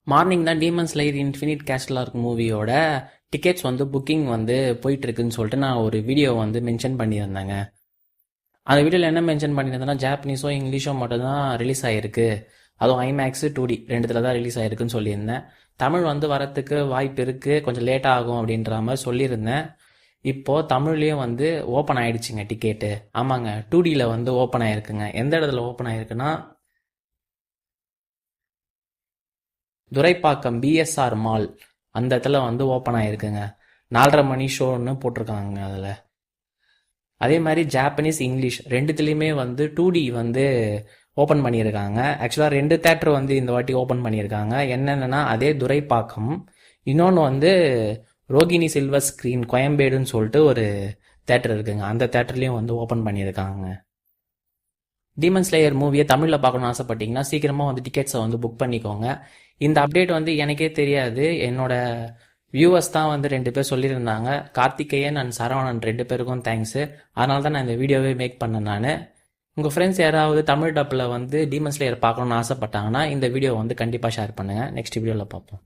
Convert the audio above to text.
Morning தான் demon slayer infinite castle arc மூவியோட tickets வந்து புக்கிங் வந்து போயிட்டு இருக்குன்னு சொல்லிட்டு நான் ஒரு வீடியோ வந்து மென்ஷன் பண்ணியிருந்தேங்க. அந்த வீடியோவில் என்ன மென்ஷன் பண்ணியிருந்தேன்னா, ஜாப்பனீஸோ இங்கிலீஷோ மட்டும்தான் ரிலீஸ் ஆகிருக்கு, அதுவும் ஐமேக்ஸு 2D ரெண்டுத்தில் தான் ரிலீஸ் ஆகிருக்குன்னு சொல்லியிருந்தேன். தமிழ் வந்து வரத்துக்கு வாய்ப்பு இருக்குது, கொஞ்சம் லேட் ஆகும் அப்படின்ற மாதிரி சொல்லியிருந்தேன். இப்போது தமிழ்லேயும் வந்து ஓப்பன் ஆகிடுச்சிங்க டிக்கெட்டு. ஆமாங்க, 2Dயில் வந்து ஓப்பன் ஆகிருக்குங்க. எந்த இடத்துல ஓப்பன் ஆகிருக்குன்னா, துரைப்பாக்கம் பிஎஸ்ஆர் மால் அந்த இடத்துல வந்து ஓப்பன் ஆகிருக்குங்க. 4:30 மணி ஷோன்னு போட்டிருக்காங்க அதில். அதே மாதிரி ஜாப்பனீஸ் இங்கிலீஷ் ரெண்டுத்துலேயுமே வந்து 2D வந்து ஓப்பன் பண்ணியிருக்காங்க. ஆக்சுவலாக 2 தேட்டர் வந்து இந்த வாட்டி ஓப்பன் பண்ணியிருக்காங்க. என்னென்னா அதே துரைப்பாக்கம், இன்னொன்று வந்து ரோகிணி சில்வர் ஸ்க்ரீன் கோயம்பேடுன்னு சொல்லிட்டு ஒரு தேட்டர் இருக்குங்க. அந்த தேட்டர்லேயும் வந்து ஓப்பன் பண்ணியிருக்காங்க. டீமன் ஸ்லேயர் மூவியை தமிழில் பார்க்கணும்னு ஆசைப்பட்டீங்கன்னா சீக்கிரமாக வந்து டிக்கெட்ஸை வந்து புக் பண்ணிக்கோங்க. இந்த அப்டேட் வந்து எனக்கே தெரியாது, என்னோட வியூவர்ஸ் தான் வந்து 2 பேர் சொல்லியிருந்தாங்க. கார்த்திகேயன் அண்ட் சரவணன் 2 பேருக்கும் தேங்க்ஸு. அதனால தான் நான் இந்த வீடியோவே மேக் பண்ணேன். நான் உங்கள் ஃப்ரெண்ட்ஸ் யாராவது தமிழ் டப்பில் வந்து டீமன் ஸ்லேயர் பார்க்கணுன்னு ஆசைப்பட்டாங்கன்னா இந்த வீடியோ வந்து கண்டிப்பாக ஷேர் பண்ணுங்கள். நெக்ஸ்ட் வீடியோவில் பார்ப்போம்.